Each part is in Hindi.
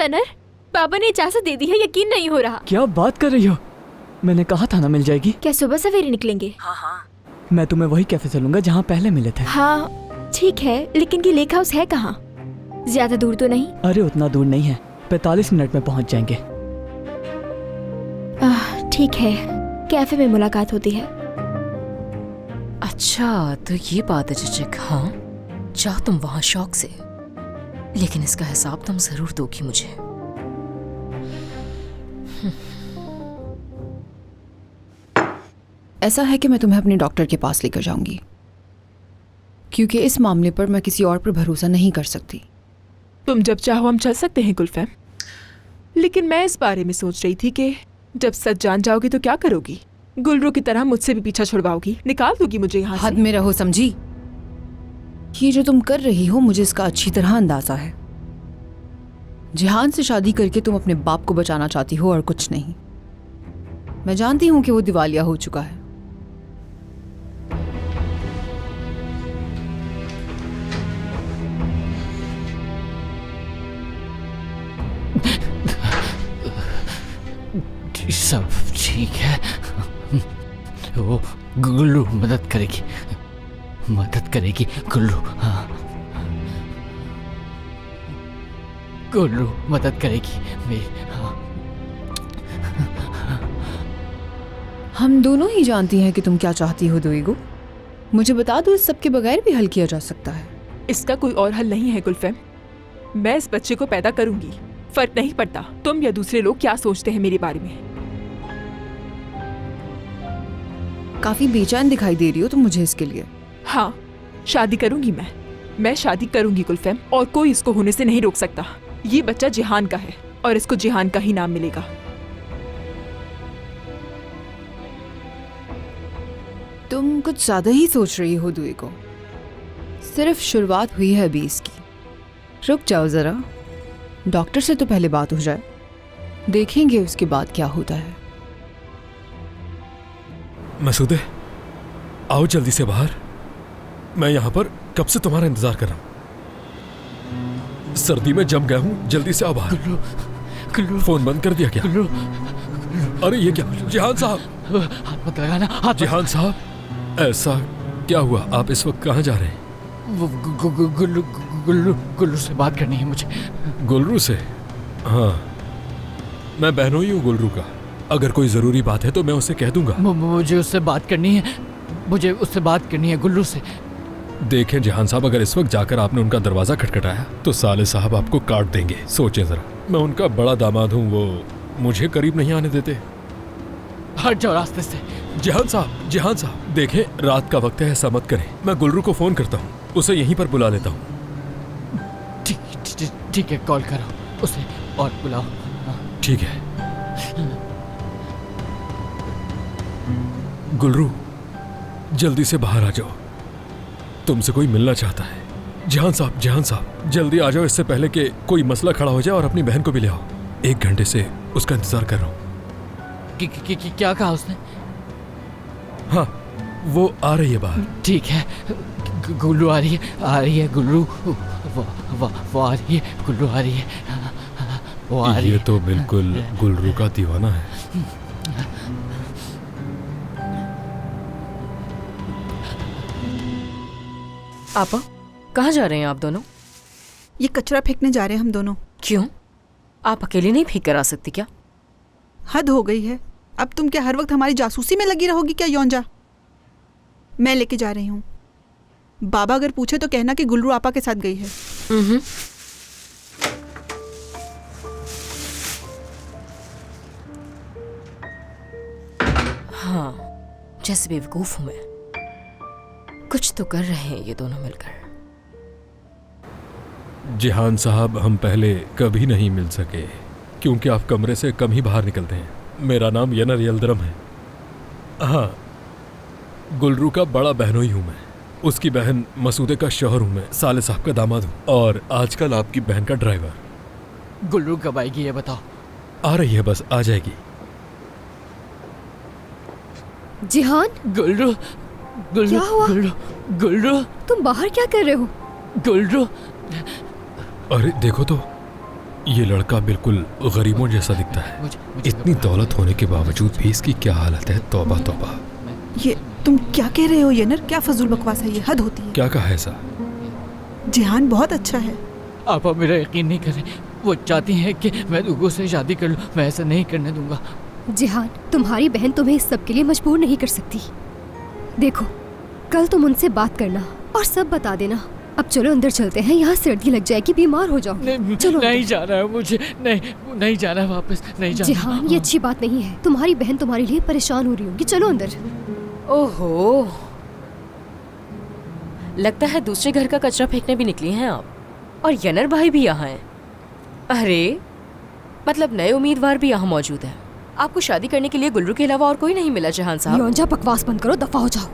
तनर, पापा ने इजाजत दे दी है, यकीन नहीं हो रहा। क्या बात कर रही हो? मैंने कहा था ना मिल जाएगी। क्या सुबह सवेरे निकलेंगे? हाँ। मैं तुम्हें वही कैफे से लूंगा जहाँ पहले मिले थे। हाँ ठीक है, लेकिन ये लेक हाउस है कहाँ? ज्यादा दूर तो नहीं? अरे उतना दूर नहीं है, 45 मिनट में पहुँच जाएंगे। ठीक है, कैफे में मुलाकात होती है। अच्छा तो ये बात है चचक। हाँ जाओ तुम वहाँ शौक से, लेकिन इसका हिसाब तुम जरूर दोगी मुझे। ऐसा है कि मैं तुम्हें अपने डॉक्टर के पास लेकर जाऊंगी, क्योंकि इस मामले पर मैं किसी और पर भरोसा नहीं कर सकती। तुम जब चाहो हम चल सकते हैं गुलफैम, लेकिन मैं इस बारे में सोच रही थी कि जब सच जान जाओगी तो क्या करोगी? गुलरू की तरह मुझसे भी पीछा छुड़वाओगी, निकाल दोगी मुझे यहाँ से? हद में रहो समझी। ये जो तुम कर रही हो मुझे इसका अच्छी तरह अंदाजा है। जिहान से शादी करके तुम अपने बाप को बचाना चाहती हो और कुछ नहीं। मैं जानती हूं कि वो दिवालिया हो चुका है। सब ठीक है, वो गुल्लू मदद करेगी गुल्लू। हाँ गुल्लू मदद करेगी मेरी। हाँ हम दोनों ही जानती हैं कि तुम क्या चाहती हो दुईगो। मुझे बता दो, इस सब के बगैर भी हल किया जा सकता है। इसका कोई और हल नहीं है गुलफैम। मैं इस बच्चे को पैदा करूंगी, फर्क नहीं पड़ता तुम या दूसरे लोग क्या सोचते हैं मेरे बारे में। काफी बेचैन दिखाई दे रही हो तुम मुझे इसके लिए। हाँ शादी करूंगी मैं शादी करूंगी गुलफैम, और कोई इसको होने से नहीं रोक सकता। ये बच्चा जिहान का है और इसको जिहान का ही नाम मिलेगा। तुम कुछ ज्यादा ही सोच रही हो दुईगो। सिर्फ शुरुआत हुई है अभी इसकी। रुक जाओ जरा, डॉक्टर से तो पहले बात हो जाए, देखेंगे उसके बाद क्या होता है। मसूदे आओ जल्दी से बाहर, मैं यहाँ पर कब से तुम्हारा इंतजार कर रहा हूँ। सर्दी में जम गया हूँ, जल्दी से आओ बाहर। गुल्लू फोन बंद कर दिया क्या? गुल्लू अरे ये क्या? जिहान साहब, हाथ मत लगाना, हाथ। जिहान साहब ऐसा क्या हुआ? आप इस वक्त कहाँ जा रहे हैं? वो गुल्लू से बात करनी है मुझे। गुलरू से? हाँ मैं बहनों ही हूँ गुलरू का। अगर कोई जरूरी बात है तो मैं उसे कह दूंगा। मुझे उससे बात करनी है, गुल्लू से। देखें जहान साहब, अगर इस वक्त जाकर आपने उनका दरवाजा खटखटाया तो साले साहब आपको काट देंगे। सोचें जरा, मैं उनका बड़ा दामाद हूँ, वो मुझे करीब नहीं आने देते। हट जाओ रास्ते से। जिहान साहब देखें रात का वक्त है, ऐसा मत करें। मैं गुलरू को फोन करता हूँ, उसे यहीं पर बुला लेता हूँ। ठीक है, कॉल करो उसे और बुलाओ। ठीक है। गुलरू जल्दी से बाहर आ जाओ, तुमसे कोई मिलना चाहता है। जिहान साहब जल्दी आ जाओ, इससे पहले कि कोई मसला खड़ा हो जाए, और अपनी बहन को भी ले आओ। 1 घंटे से उसका इंतजार कर रहा हूँ। क्या कहा उसने? हाँ वो आ रही है बाहर। ठीक है, गुल्लू आ रही है गुल्लू, वो आ रही है, गुल्लू आ रही है, वो आ रही है। ये तो बिल्कुल गुलरू का दीवाना है। आपा कहाँ जा रहे हैं आप दोनों? ये कचरा फेंकने जा रहे हैं हम दोनों। क्यों? आप अकेले नहीं फेंक कर आ सकती क्या? हद हो गई है। अब तुम क्या हर वक्त हमारी जासूसी में लगी रहोगी क्या योंजा? मैं लेके जा रही हूँ। बाबा अगर पूछे तो कहना कि गुलरू आपा के साथ गई है। हाँ जैसे बेवकूफ हूं मैं। कुछ तो कर रहे हैं ये दोनों मिलकर। जिहान साहब हम पहले कभी नहीं मिल सके, क्योंकि आप कमरे से कम ही बाहर निकलते हैं। मेरा नाम यनर यल्दरम है। हाँ गुलरू का बड़ा बहनोई हूँ मैं, उसकी बहन मसूदे का शौहर हूँ मैं, साले साहब का दामाद हूँ, और आजकल आपकी बहन का ड्राइवर। गुल्लू कब आएगी ये बताओ? आ रही है, बस आ जाएगी। जिहान, गुल्लू क्या हुआ? गुल्लू तुम बाहर क्या कर रहे हो? गुल्लू अरे देखो तो, ये लड़का बिल्कुल गरीबों जैसा दिखता है। मुझे इतनी दौलत होने के बावजूद भी इसकी क्या हालत है। तौबा तौबा। ये तुम क्या कह रहे हो येनर? क्या फजूल बकवास है ये, हद होती है। क्या कहा है ऐसा? जिहान बहुत अच्छा है। आप मेरा यकीन नहीं कर रहे। वो चाहती हैं कि मैं दुगो से शादी कर लूं। मैं ऐसा नहीं करने दूंगा। जिहान, तुम्हारी बहन तुम्हें इस सब के लिए मजबूर नहीं कर सकती। देखो, कल तुम उनसे बात करना और सब बता देना। अब चलो अंदर चलते हैं, यहाँ सर्दी लग जाएगी, बीमार हो जाओगे। चलो नहीं जाना है मुझे। नहीं जाना है, वापस नहीं जाना। जिहान, ये अच्छी बात नहीं है। तुम्हारी बहन तुम्हारे लिए परेशान हो रही होगी। चलो अंदर। ओहो, लगता है दूसरे घर का कचरा फेंकने भी निकली हैं आप। और यनर भाई भी यहाँ हैं। अरे, मतलब नए उम्मीदवार भी यहाँ मौजूद हैं। आपको शादी करने के लिए गुल्रू के अलावा और कोई नहीं मिला जहान साहब? योंजा, बकवास बंद करो, दफा हो जाओ।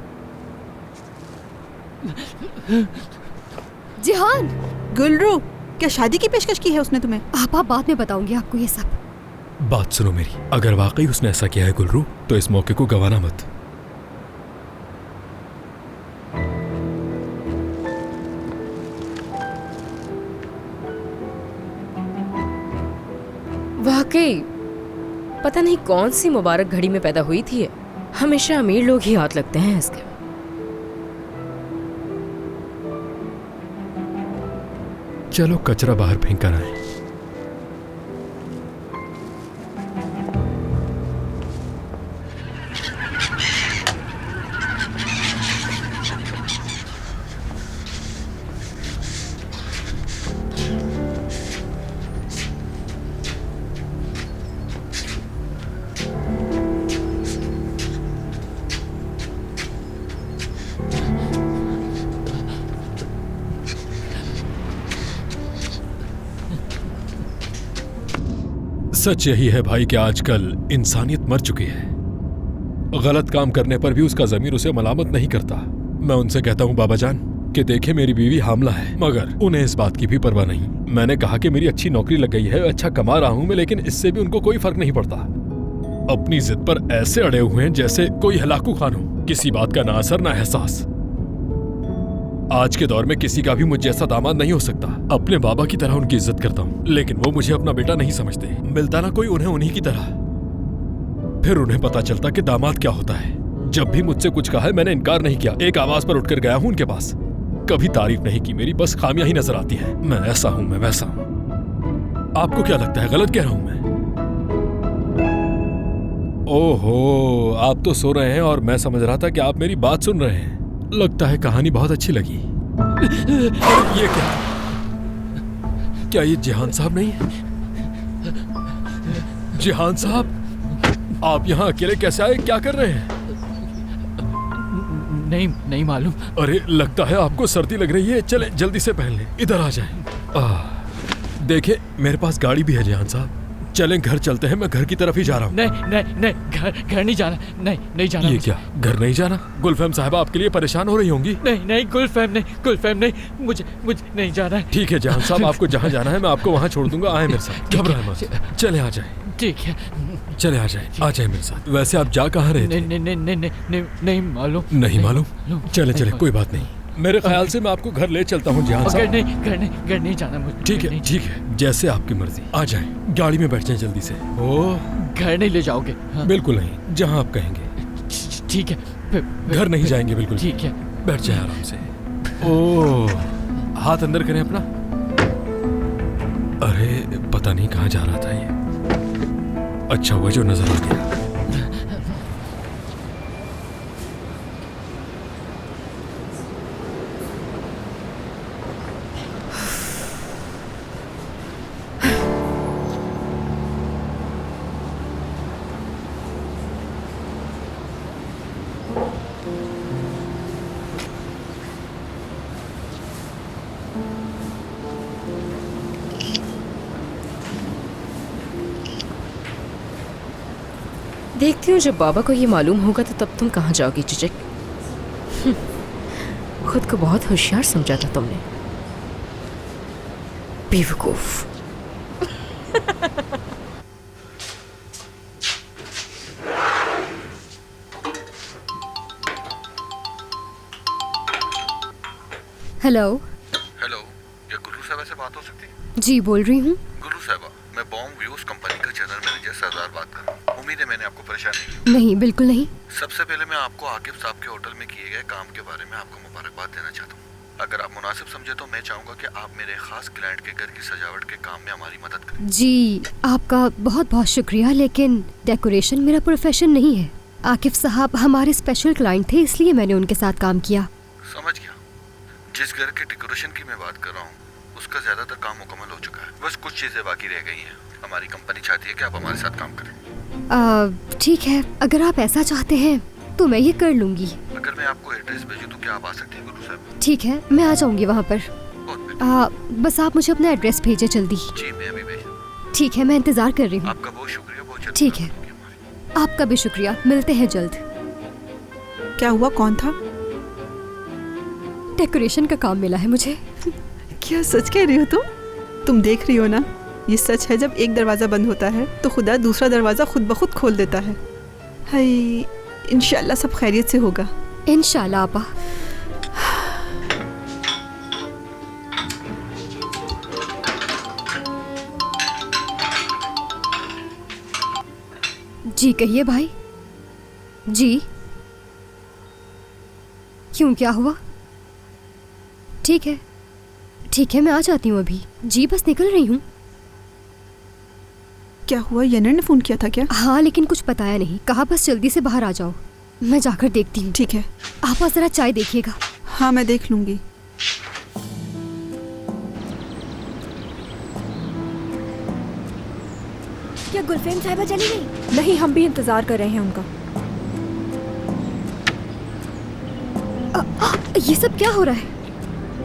जिहान! गुलरू, क्या शादी की पेशकश की है उसने तुम्हें? आप बाद में बताऊंगी आपको ये सब। बात सुनो मेरी, अगर वाकई उसने ऐसा किया है गुलरू, तो इस मौके को गंवाना मत। वाकई पता नहीं कौन सी मुबारक घड़ी में पैदा हुई थी। हमेशा अमीर लोग ही हाथ लगते हैं इसके। चलो कचरा बाहर फेंक कर आए। सच यही है भाई कि आजकल इंसानियत मर चुकी है। गलत काम करने पर भी उसका ज़मीर उसे मलामत नहीं करता। मैं उनसे कहता हूँ बाबा जान कि देखे मेरी बीवी हामला है, मगर उन्हें इस बात की भी परवाह नहीं। मैंने कहा कि मेरी अच्छी नौकरी लग गई है, अच्छा कमा रहा हूँ मैं, लेकिन इससे भी उनको कोई फर्क नहीं पड़ता। अपनी जिद पर ऐसे अड़े हुए हैं जैसे कोई हलाकू खान हो, किसी बात का ना असर ना एहसास। आज के दौर में किसी का भी मुझ जैसा दामाद नहीं हो सकता। अपने बाबा की तरह उनकी इज्जत करता हूँ, लेकिन वो मुझे अपना बेटा नहीं समझते। मिलता ना कोई उन्हें उन्हीं की तरह। फिर उन्हें पता चलता कि दामाद क्या होता है। जब भी मुझसे कुछ कहा है मैंने इनकार नहीं किया, एक आवाज पर उठकर गया हूँ उनके पास। कभी तारीफ नहीं की मेरी, बस खामियां ही नजर आती है। मैं ऐसा हूं, मैं वैसा हूं। आपको क्या लगता है गलत कह रहा हूं मैं? ओहो, आप तो सो रहे हैं और मैं समझ रहा था कि आप मेरी बात सुन रहे हैं। लगता है कहानी बहुत अच्छी लगी। ये क्या ये जिहान साहब नहीं है? जिहान साहब, आप यहाँ अकेले कैसे आए? क्या कर रहे हैं? नहीं मालूम। अरे लगता है आपको सर्दी लग रही है। चले जल्दी से पहन लें, इधर आ जाएं। देखिए मेरे पास गाड़ी भी है जिहान साहब, चलें घर चलते हैं। मैं घर की तरफ ही जा रहा हूँ। नहीं, घर नहीं जाना। नहीं जाना। ये क्या, घर नहीं जाना? गुलफहम साहबा आपके लिए परेशान हो रही होंगी। नहीं, गुलफहम नहीं, मुझे नहीं जाना है। ठीक है जहां साहब, आपको जहां जाना है मैं आपको वहां छोड़ दूंगा। आए मेरे साथ, घबराए मत। चले आ जाए। ठीक है, चले आ जाए मेरे साथ। वैसे आप जा कहाँ रहे थे? नहीं मालूम। नहीं मालूम? चले कोई बात नहीं। मेरे ख्याल से मैं आपको घर ले चलता हूँ जहां साहब। घर नहीं जाना मुझे। ठीक है, जैसे आपकी मर्जी। आ जाएं, गाड़ी में बैठ जाएं जल्दी से। ओह, घर नहीं ले जाओगे? हाँ? बिल्कुल नहीं, जहां आप कहेंगे। ठीक है, घर नहीं जाएंगे बिल्कुल। ठीक है, बैठ जाए आराम से। ओह, हाथ अंदर करें अपना। अरे पता नहीं कहाँ जा रहा था ये। अच्छा हुआ जो नजर आ गया। देखती हूँ जब बाबा को ये मालूम होगा तो तब तुम कहाँ जाओगी चिचिक। खुद को बहुत होशियार समझा था तुमने, बेवकूफ। हेलो, हेलो, क्या गुल्लू साहब से बात हो सकती है? जी बोल रही हूँ। गुरु साहबा, मैं बॉम्ब व्यूज कंपनी का जनरल मैनेजर सरदार बात कर रहा हूँ। उम्मीद है मैंने आपको परेशान नहीं किया। नहीं, बिल्कुल नहीं। सबसे पहले मैं आपको आकिब साहब के होटल में किए गए काम के बारे में आपको मुबारकबाद देना चाहता हूँ। अगर आप मुनासिब समझे तो मैं चाहूँगा कि आप मेरे खास क्लाइंट के घर की सजावट के काम में हमारी मदद करें। जी आपका बहुत बहुत शुक्रिया, लेकिन डेकोरेशन मेरा प्रोफेशन नहीं है। आकिब साहब हमारे स्पेशल क्लाइंट थे, इसलिए मैंने उनके साथ काम किया। समझ गया। जिस घर के डेकोरेशन की मैं बात कर रहा हूँ उसका ज्यादातर काम मुकम्मल हो चुका है, बस कुछ चीजें बाकी रह गई हैं। हमारी कंपनी चाहती है कि आप हमारे साथ काम करें। ठीक है, अगर आप ऐसा चाहते हैं तो मैं ये कर लूंगी। अगर मैं आपको एड्रेस भेजूं तो क्या आप आ सकते हैं गुरु साहब? ठीक है, मैं आ जाऊंगी वहाँ पर। बस आप मुझे अपना एड्रेस भेजें जल्दी। जी मैं अभी भेज। ठीक है, मैं इंतजार कर रही हूँ। आपका बहुत शुक्रिया, बहुत जल्द। ठीक है, आपका भी शुक्रिया, मिलते हैं जल्द। क्या हुआ, कौन था? डेकोरेशन का काम मिला है मुझे। क्या सच कह रही हो तुम देख रही हो ना, ये सच है। जब एक दरवाज़ा बंद होता है तो खुदा दूसरा दरवाज़ा खुद ब खुद खोल देता है। हाय, इंशाल्लाह सब खैरियत से होगा। इंशाल्लाह आपा। जी कहिए भाई। जी क्यों, क्या हुआ? ठीक है ठीक है, मैं आ जाती हूँ अभी। जी बस निकल रही हूँ। क्या हुआ, यनर ने फ़ोन किया था क्या? हाँ, लेकिन कुछ बताया नहीं, कहा बस जल्दी से बाहर आ जाओ। मैं जाकर देखती हूँ। ठीक है। आप जरा चाय देखिएगा। हाँ मैं देख लूँगी। क्या गुलफेम साहिबा चली गई? नहीं, हम भी इंतजार कर रहे हैं उनका। ये सब क्या हो रहा है?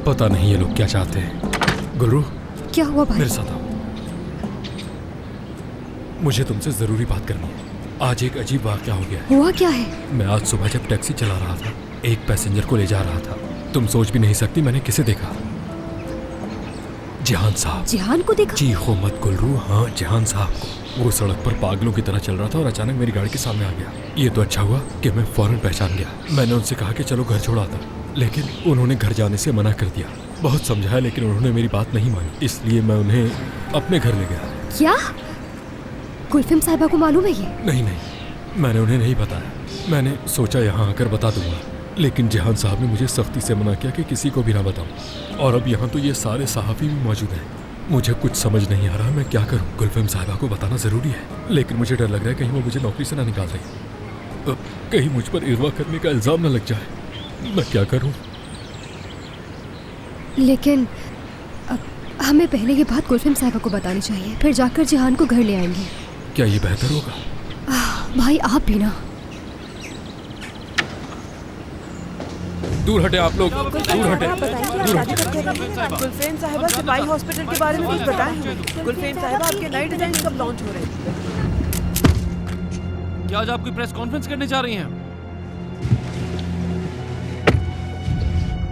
पता नहीं ये लोग क्या चाहते हैं। गुल्रू, क्या हुआ भाई? मेरे साथ आओ, मुझे तुमसे जरूरी बात करनी है। आज एक अजीब वाकया हो गया है। हुआ क्या है? मैं आज सुबह जब टैक्सी चला रहा था, एक पैसेंजर को ले जा रहा था। तुम सोच भी नहीं सकती मैंने किसे देखा। जिहान साहब। जिहान को देखा? जी हो मत गुल्रू, हाँ जिहान साहब को। वो सड़क पर पागलों की तरह चल रहा था और अचानक मेरी गाड़ी के सामने आ गया। ये तो अच्छा हुआ कि मैं फौरन पहचान गया। मैंने उनसे कहा कि चलो घर छोड़ा था, लेकिन उन्होंने घर जाने से मना कर दिया। बहुत समझाया लेकिन उन्होंने मेरी बात नहीं मानी, इसलिए मैं उन्हें अपने घर ले गया। क्या गुलफेम साहिबा को मालूम है ये? नहीं, मैंने उन्हें नहीं बताया। मैंने सोचा यहाँ आकर बता दूंगा, लेकिन जिहान साहब ने मुझे सख्ती से मना किया कि किसी को भी ना बताऊं। और अब यहाँ तो ये सारे सहाफ़ी भी मौजूद हैं। मुझे कुछ समझ नहीं आ रहा मैं क्या करूं। गुलफेम साहिबा को बताना ज़रूरी है, लेकिन मुझे डर लग रहा है कहीं वो मुझे नौकरी से ना निकाल दें। कहीं मुझ पर इग़वा करने का इल्ज़ाम ना लग जाए। मैं क्या करूं? लेकिन हमें पहले ये बात गुलफेम साहिबा को बतानी चाहिए, फिर जाकर जिहान को घर ले आएंगे। क्या ये बेहतर होगा? भाई आप भी ना। दूर हटे आप लोग, दूर हटे। गुलफेम साहिबा सिपाही हॉस्पिटल के बारे में कुछ बताएं हमें। गुलफेम साहिबा आपके नए डिजाइन कब लॉन्च हो रहे हैं? क्या आज आप कोई प्रेस कॉन्फ्रेंस करने जा रही हैं?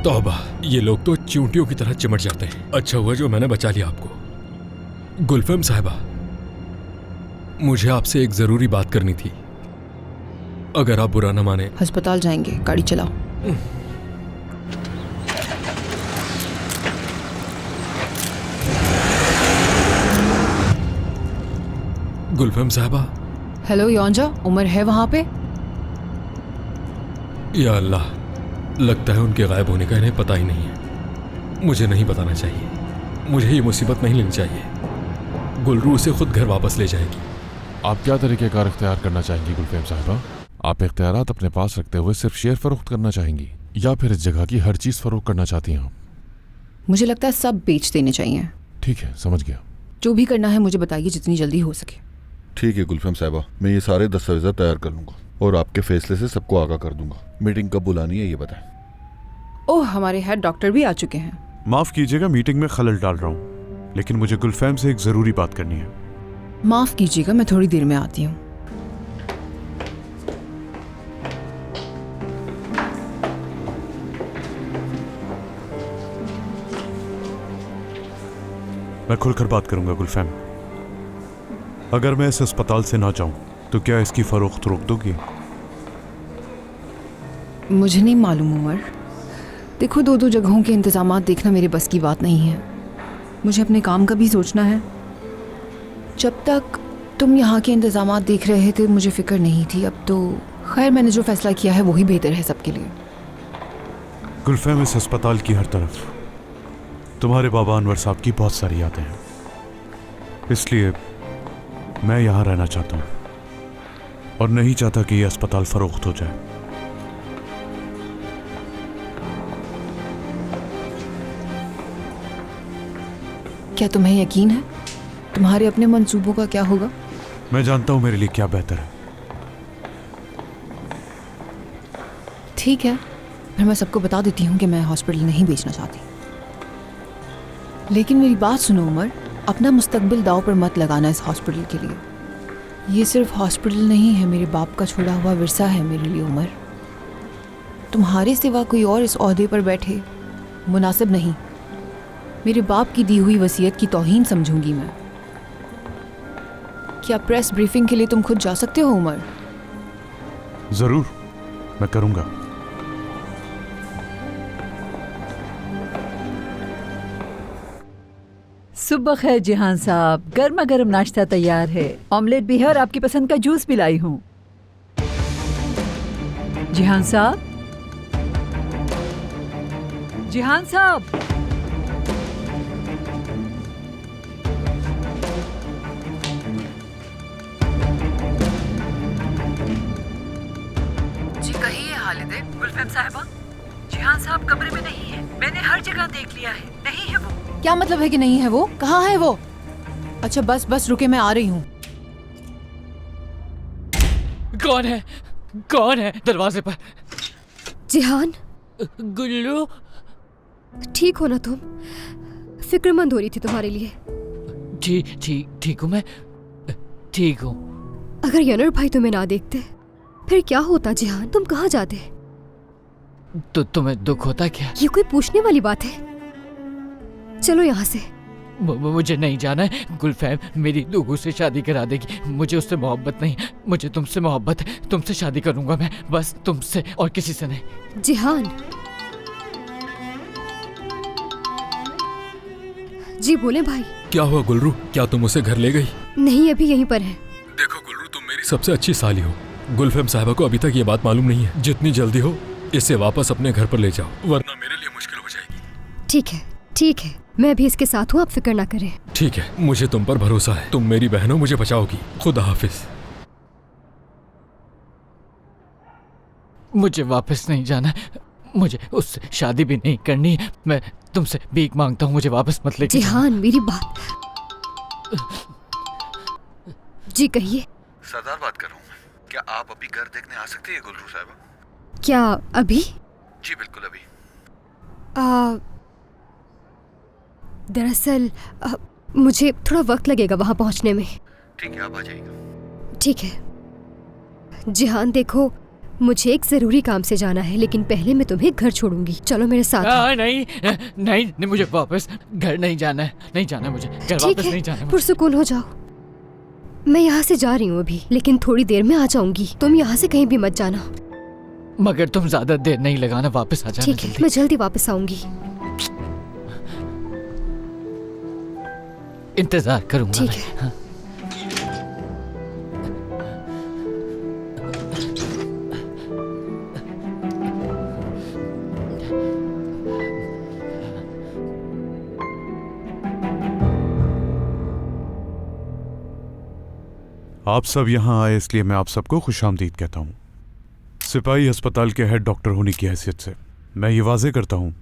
तौबा, ये लोग तो चींटियों की तरह चिमट जाते हैं। अच्छा हुआ जो मैंने बचा लिया आपको। गुलफेम साहिबा, मुझे आपसे एक जरूरी बात करनी थी, अगर आप बुरा न माने। अस्पताल जाएंगे, गाड़ी चलाओ। गुलफेम साहिबा। हेलो योंजा, उमर है वहां पे? या अल्लाह, लगता है उनके गायब होने का इन्हें पता ही नहीं है। मुझे नहीं बताना चाहिए, मुझे ये मुसीबत नहीं लेनी चाहिए। गुलरू उसे खुद घर वापस ले जाएगी। आप क्या तरीक़ेकार इख्तियार करना चाहेंगी गुलफेम साहिबा? आप इख्तियारात अपने पास रखते हुए सिर्फ शेयर फरोख्त करना चाहेंगी या फिर इस जगह की हर चीज़ फरोख्त करना चाहती हैं? मुझे लगता है सब बेच देने चाहिए। ठीक है, समझ गया। जो भी करना है मुझे बताइए, जितनी जल्दी हो सके। ठीक है गुलफेम साहिबा, मैं ये सारे दस्तावेज़ तैयार कर लूँगा और आपके फैसले से सबको आगाह कर दूंगा। मीटिंग कब बुलानी है ये बताएं। ओह, हमारे हेड डॉक्टर भी आ चुके हैं। माफ़ कीजिएगा, मीटिंग में खलल डाल रहा हूँ, लेकिन मुझे गुलफेम से एक ज़रूरी बात करनी है। माफ़ कीजिएगा, मैं थोड़ी देर में आती हूँ। मैं खुलकर बात करूंगा गुलफेम। अगर मैं इस अस्पताल से ना जाऊं तो क्या इसकी फरोख्त रोक दोगी? मुझे नहीं मालूम उमर। देखो, दो जगहों के इंतजामात देखना मेरे बस की बात नहीं है। मुझे अपने काम का भी सोचना है। जब तक तुम यहाँ के इंतजामात देख रहे थे मुझे फिक्र नहीं थी, अब तो खैर मैंने जो फैसला किया है वही बेहतर है सबके लिए। गुलफैम, इस अस्पताल की हर तरफ तुम्हारे बाबा अनवर साहब की बहुत सारी यादें हैं, इसलिए मैं यहाँ रहना चाहता हूँ और नहीं चाहता कि यह अस्पताल फरोख्त हो जाए। क्या तुम्हें यकीन है? तुम्हारे अपने मंसूबों का क्या होगा? मैं जानता हूँ मेरे लिए क्या बेहतर है। ठीक है, फिर मैं सबको बता देती हूँ कि मैं हॉस्पिटल नहीं बेचना चाहती। लेकिन मेरी बात सुनो उमर, अपना मुस्तकबिल दांव पर मत लगाना इस हॉस्पिटल के लिए। ये सिर्फ हॉस्पिटल नहीं है, मेरे बाप का छोड़ा हुआ विरसा है मेरे लिए उमर। तुम्हारे सिवा कोई और इस ओहदे पर बैठे मुनासिब नहीं। मेरे बाप की दी हुई वसीयत की तौहीन समझूंगी मैं। क्या प्रेस ब्रीफिंग के लिए तुम खुद जा सकते हो उमर? जरूर, मैं करूंगा। सुबह खैर जिहान साहब, गर्मा गर्म नाश्ता तैयार है, ऑमलेट भी है और आपकी पसंद का जूस भी लाई हूँ। जिहान साहब, जिहान साहब, जी कहिए हालिदे। गुलफैम साहिबा, जिहान साहब कमरे में नहीं है, मैंने हर जगह देख लिया है, नहीं है वो। क्या मतलब है कि नहीं है वो? कहाँ है वो? अच्छा बस बस रुके, मैं आ रही हूँ। कौन है? कौन है दरवाजे पर? जिहान, गुल्लू, ठीक हो ना तुम? फिक्रमंद हो रही थी तुम्हारे लिए। ठीक हूँ मैं, ठीक हूँ। अगर यनर भाई तुम्हें ना देखते फिर क्या होता जिहान? तुम कहाँ जाते? तो तुम्हें दुख होता क्या? ये कोई पूछने वाली बात है? चलो यहाँ से। मुझे नहीं जाना है। गुलफैम मेरी दुगू से शादी करा देगी। मुझे उससे मोहब्बत नहीं, मुझे तुमसे मोहब्बत है। तुमसे शादी करूंगा मैं, बस तुमसे और किसी से नहीं। जिहान, जी बोले भाई। क्या हुआ गुलरू, क्या तुम उसे घर ले गई? नहीं, अभी यहीं पर है। देखो गुलरू, तुम मेरी सबसे अच्छी साली हो। गुलफैम साहिबा को अभी तक ये बात मालूम नहीं है। जितनी जल्दी हो इसे वापस अपने घर पर ले जाओ, वरना मेरे लिए मुश्किल हो जाएगी। ठीक है, ठीक है, मैं भी इसके साथ हूँ, आप फिक्र ना करें। ठीक है, मुझे तुम पर भरोसा है। तुम मेरी बहन हो, मुझे बचाओगी। खुदा हाफिज। मुझे वापस नहीं जाना, मुझे उससे शादी भी नहीं करनी। मैं तुमसे भीख मांगता हूँ, मुझे वापस मत लेके जाना। जिहान मेरी बात। जी कहिए। सरदार बात कर रहा हूँ मैं। क्या आप अभी घर देखने आ सकती है गुलरू साहिबा? क्या अभी? जी बिल्कुल अभी। दरअसल मुझे थोड़ा वक्त लगेगा वहां पहुंचने में। ठीक है, आप आ जाइएगा। ठीक है। जिहान देखो, मुझे एक जरूरी काम से जाना है, लेकिन पहले मैं तुम्हें घर छोड़ूंगी। चलो मेरे साथ। नहीं, नहीं नहीं, मुझे वापस घर नहीं जाना है, नहीं जाना मुझे घर वापस नहीं जाना। पुरसुकून हो जाओ। मैं यहाँ से जा रही हूँ अभी, लेकिन थोड़ी देर में आ जाऊंगी। तुम यहाँ से कहीं भी मत जाना। मगर तुम ज्यादा देर नहीं लगाना, वापस आ जाना। ठीक है, मैं जल्दी वापस आऊंगी। इंतजार करूंगा। ठीक है। हाँ। आप सब यहाँ आए इसलिए मैं आप सबको खुशामदीद कहता हूँ। सिपाही अस्पताल के हेड डॉक्टर होने की हैसियत से मैं ये वाजे करता हूँ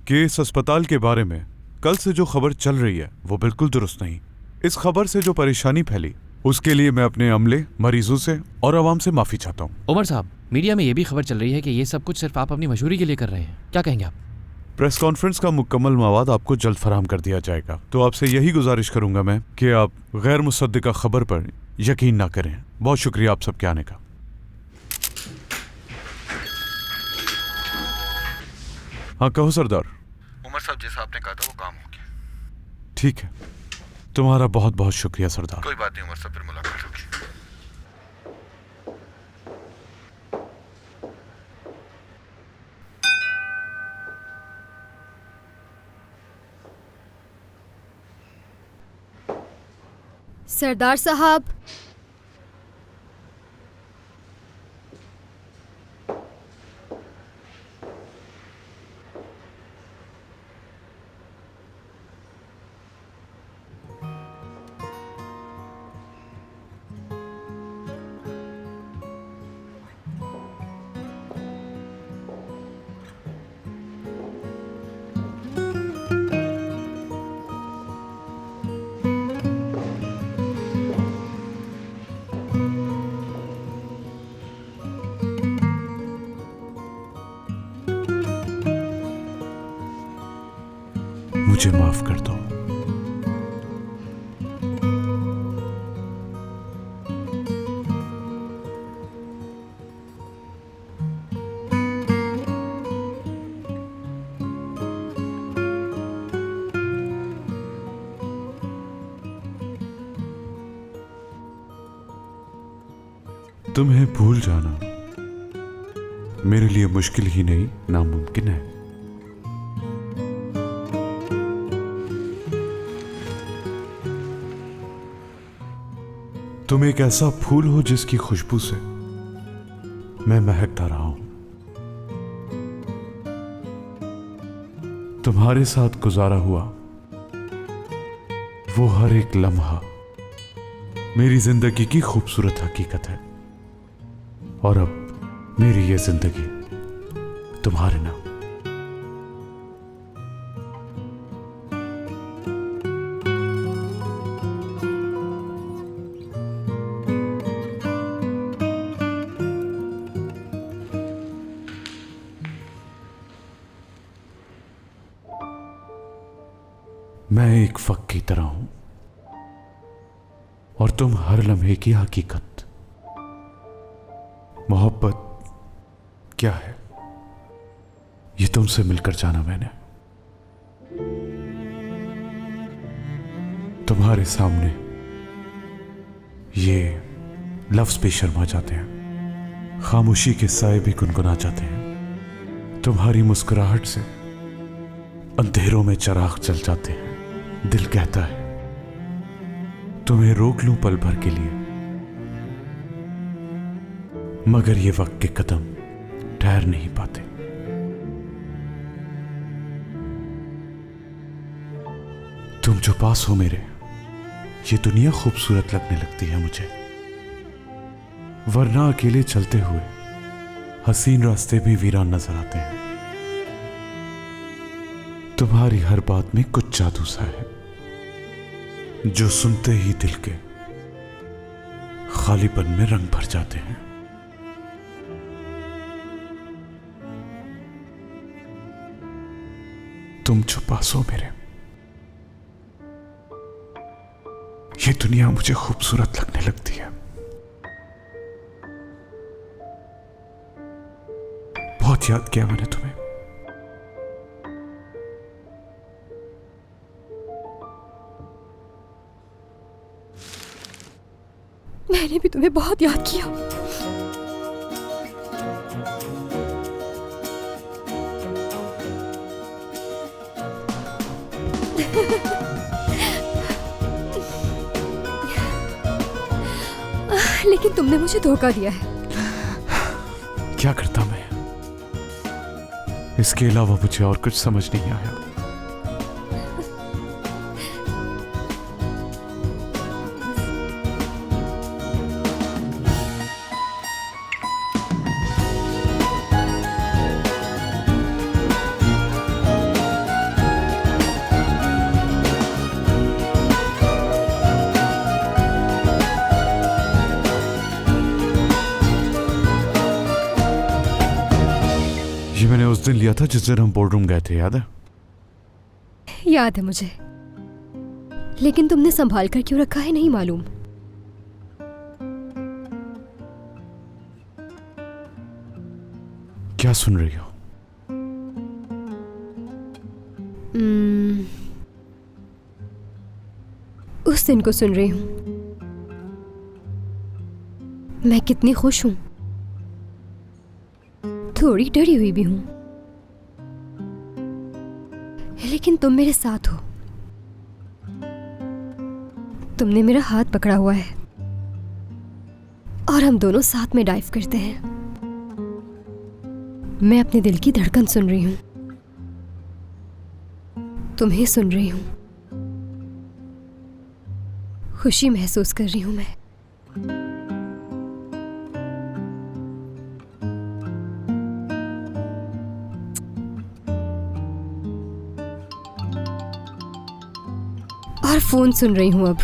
कि इस अस्पताल के बारे में कल से जो खबर चल रही है वो बिल्कुल दुरुस्त नहीं। इस खबर से जो परेशानी फैली उसके लिए मैं अपने अमले, मरीजों से और आवाम से माफ़ी चाहता हूँ। उमर साहब, मीडिया में ये भी खबर चल रही है कि ये सब कुछ सिर्फ आप अपनी मशहूरी के लिए कर रहे हैं, क्या कहेंगे आप? प्रेस कॉन्फ्रेंस का मुकम्मल मवाद आपको जल्द फराहम कर दिया जाएगा। तो आपसे यही गुजारिश करूंगा मैं कि आप गैर मुसद्दिका खबर पर यकीन ना करें। बहुत शुक्रिया आप सबके आने का। हाँ कहो सरदार। उमर साहब, जैसा आपने कहा था वो काम हो गया। ठीक है, तुम्हारा बहुत बहुत शुक्रिया सरदार। कोई बात नहीं उमर साहब, फिर मुलाकात होगी। सरदार साहब, मुझे माफ कर दो। तुम्हें भूल जाना मेरे लिए मुश्किल ही नहीं, नामुमकिन है। तुम एक ऐसा फूल हो जिसकी खुशबू से मैं महकता रहा हूं। तुम्हारे साथ गुजारा हुआ वो हर एक लम्हा मेरी जिंदगी की खूबसूरत हकीकत है, और अब मेरी ये जिंदगी तुम्हारे नाम। मैं एक फक की तरह हूं और तुम हर लम्हे की हकीकत। मोहब्बत क्या है ये तुमसे मिलकर जाना मैंने। तुम्हारे सामने ये लफ्ज भी शर्मा जाते हैं, खामोशी के साए भी गुनगुना जाते हैं। तुम्हारी मुस्कुराहट से अंधेरों में चिराग जल जाते हैं। दिल कहता है तुम्हें रोक लूं पल भर के लिए, मगर ये वक्त के कदम ठहर नहीं पाते। तुम जो पास हो मेरे, ये दुनिया खूबसूरत लगने लगती है मुझे, वरना अकेले चलते हुए हसीन रास्ते भी वीरान नजर आते हैं। तुम्हारी हर बात में कुछ जादू सा है जो सुनते ही दिल के खालीपन में रंग भर जाते हैं। तुम जो पास हो मेरे, ये दुनिया मुझे खूबसूरत लगने लगती है। बहुत याद किया मैंने तुम्हें। मैंने भी तुम्हें बहुत याद किया। लेकिन तुमने मुझे धोखा दिया है। क्या करता मैं? इसके अलावा मुझे और कुछ समझ नहीं आया। ये मैंने उस दिन लिया था जिस दिन हम बोर्ड रूम गए थे, याद है? याद है मुझे, लेकिन तुमने संभाल कर क्यों रखा है नहीं मालूम। क्या सुन रही हो? उस दिन को सुन रही हूं। मैं कितनी खुश हूं, थोड़ी डरी हुई भी हूं, लेकिन तुम मेरे साथ हो। तुमने मेरा हाथ पकड़ा हुआ है और हम दोनों साथ में डाइव करते हैं। मैं अपने दिल की धड़कन सुन रही हूँ, तुम्हें सुन रही हूँ, खुशी महसूस कर रही हूँ मैं। और फोन सुन रही हूँ अब।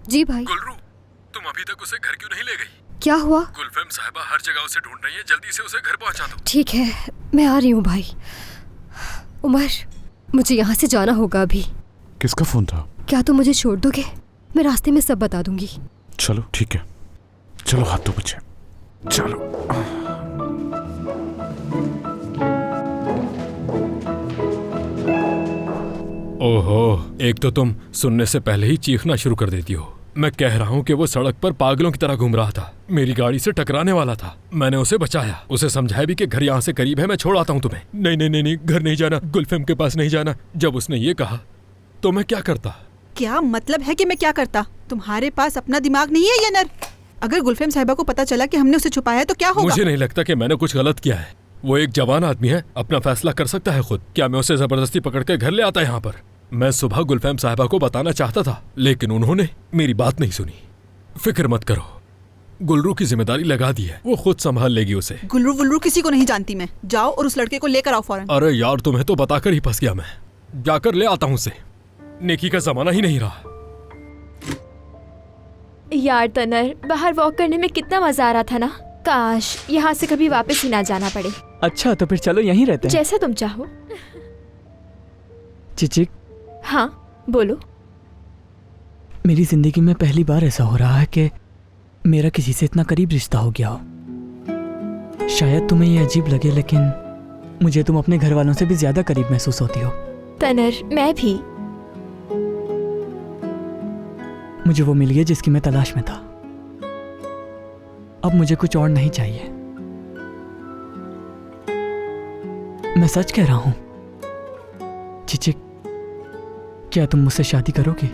जी भाई। गुलरू, तुम अभी तक उसे घर क्यों नहीं ले गई? क्या हुआ? गुलफेम साहिबा हर जगह उसे ढूंढ रही है, जल्दी से उसे घर पहुंचा दो। ठीक है, मैं आ रही हूँ भाई। उमर, मुझे यहाँ से जाना होगा अभी। किसका फोन था? क्या तुम मुझे छोड़ दोगे? मैं रास्ते में सब बता दूंगी। चलो ठीक है, चलो हाथ धो बच्चे, चलो। ओहो, एक तो तुम सुनने से पहले ही चीखना शुरू कर देती हो। मैं कह रहा हूँ कि वो सड़क पर पागलों की तरह घूम रहा था, मेरी गाड़ी से टकराने वाला था। मैंने उसे बचाया, उसे समझाया भी कि घर यहाँ से करीब है, मैं छोड़ आता हूँ तुम्हें। नहीं नहीं नहीं नहीं, घर नहीं जाना, गुलफेम के पास नहीं जाना। जब उसने ये कहा तो मैं क्या करता? क्या मतलब है कि मैं क्या करता? तुम्हारे पास अपना दिमाग नहीं है यनर? अगर गुलफेम साहिबा को पता चला कि हमने उसे छुपाया है तो क्या होगा? मुझे नहीं लगता कि मैंने कुछ गलत किया है। वो एक जवान आदमी है, अपना फैसला कर सकता है खुद। क्या मैं उसे जबरदस्ती पकड़ के घर ले आता यहाँ पर? मैं सुबह गुलफेम साहिबा को बताना चाहता था, लेकिन उन्होंने मेरी बात नहीं सुनी। फिक्र मत करो, गुलरू की जिम्मेदारी लगा दी है, वो खुद संभाल लेगी उसे। गुलरू वुलरू किसी को नहीं जानती मैं। जाओ और उस लड़के को लेकर आओ फौरन। अरे यार, तुम्हें तो बताकर ही फंस गया मैं। जाकर ले आता हूँ उसे, नेकी का जमाना ही नहीं रहा। यार तनर, बाहर वॉक करने में कितना मजा आ रहा था ना। काश यहाँ से कभी वापस ही ना जाना पड़े। अच्छा तो फिर चलो यहीं रहते हैं। जैसा तुम चाहो। चिचिक। हाँ बोलो। मेरी जिंदगी में पहली बार ऐसा हो रहा है कि मेरा किसी से इतना करीब रिश्ता हो गया हो। शायद तुम्हें ये अजीब लगे, लेकिन मुझे तुम अपने घर वालों से भी ज्यादा करीब महसूस होती हो। तनर, मैं भी। मुझे वो मिल गया जिसकी मैं तलाश में था। अब मुझे कुछ और नहीं चाहिए। मैं सच कह रहा हूं। चिचिक, क्या तुम मुझसे शादी करोगी?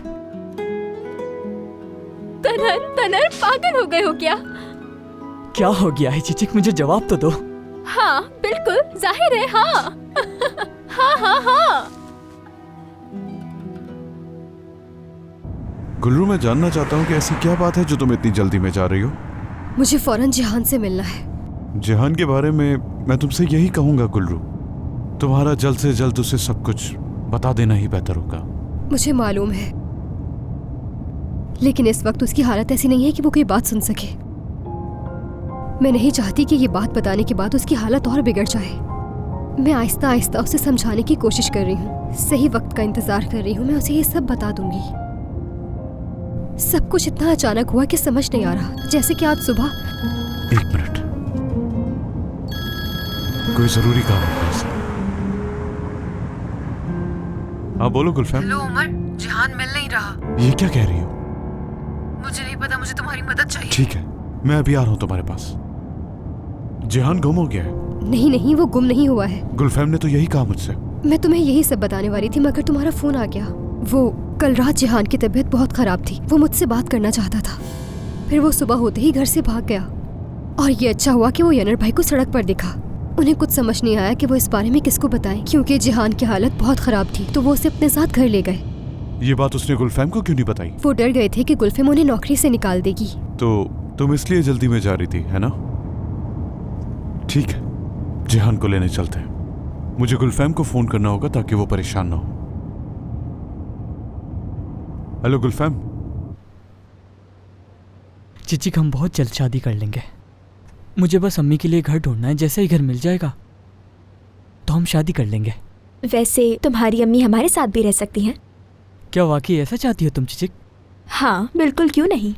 तनर, तनर पागल हो गए हो क्या? क्या हो गया है चिचिक, मुझे जवाब तो दो। हाँ बिल्कुल, जाहिर है। हाँ हाँ हाँ हाँ। गुलरू, मैं जानना चाहता हूँ कि ऐसी क्या बात है जो तुम इतनी जल्दी में जा रही हो? मुझे फौरन जिहान से मिलना है। जिहान के बारे में मैं तुमसे यही कहूंगा गुलरू, तुम्हारा जल्द से जल्द उसे सब कुछ बता देना ही बेहतर होगा। मुझे मालूम है, लेकिन इस वक्त उसकी हालत ऐसी नहीं है कि वो कोई बात सुन सके। मैं नहीं चाहती कि ये बात बताने के बाद उसकी हालत और बिगड़ जाए। मैं आहिस्ता आहिस्ता उसे समझाने की कोशिश कर रही हूँ, सही वक्त का इंतजार कर रही हूँ। मैं उसे ये सब बता दूंगी। सब कुछ इतना अचानक हुआ कि समझ नहीं आ रहा। जैसे कि आज सुबह। एक मिनट, कोई जरूरी काम है इसे। हाँ बोलो गुलफैम। हेलो उमर, जिहान मिल नहीं रहा। ये क्या कह रही हो? मुझे नहीं पता, मुझे तुम्हारी मदद चाहिए। ठीक है, मैं अभी आ रहा हूँ तुम्हारे पास। जिहान गुम हो गया है। नहीं नहीं, वो गुम नहीं हुआ है। गुलफैम ने तो यही कहा मुझसे। मैं तुम्हें यही सब बताने वाली थी, मगर तुम्हारा फोन आ गया। वो कल रात जिहान की तबीयत बहुत खराब थी, वो मुझसे बात करना चाहता था। फिर वो सुबह होते ही घर से भाग गया। और ये अच्छा हुआ कि वो यनर भाई को सड़क पर दिखा। उन्हें कुछ समझ नहीं आया कि वो इस बारे में किसको बताएं, क्योंकि जिहान की हालत बहुत खराब थी। तो वो उसे अपने साथ घर ले गए। ये बात उसने गुलफैम को क्यों नहीं बताई? वो डर गए थे कि गुलफैम उन्हें नौकरी से निकाल देगी। तो तुम इसलिए जल्दी में जा रही थी, है ना? ठीक है, जिहान को लेने चलते हैं। मुझे गुलफैम को फोन करना होगा ताकि वो परेशान ना हो। हेलो गुलफैम। चिचिक, हम बहुत जल्द शादी कर लेंगे। मुझे बस अम्मी के लिए घर ढूंढना है। जैसे ही घर मिल जाएगा तो हम शादी कर लेंगे। वैसे तुम्हारी अम्मी हमारे साथ भी रह सकती हैं। क्या वाकई ऐसा चाहती हो तुम चिचिक? हाँ बिल्कुल, क्यों नहीं।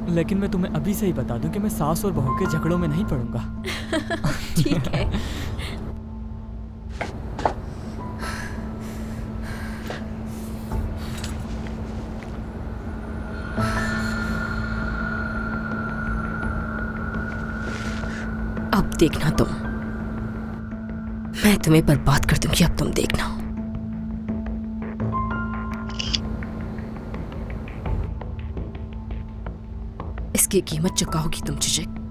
लेकिन मैं तुम्हें अभी से ही बता दूं कि मैं सास और बहू के झगड़ों में नहीं पड़ूंगा। ठीक है। अब देखना तुम, मैं तुम्हें बर्बाद कर दूंगी, अब तुम देखना। इसकी कीमत चुकाओगी तुम चिचिक।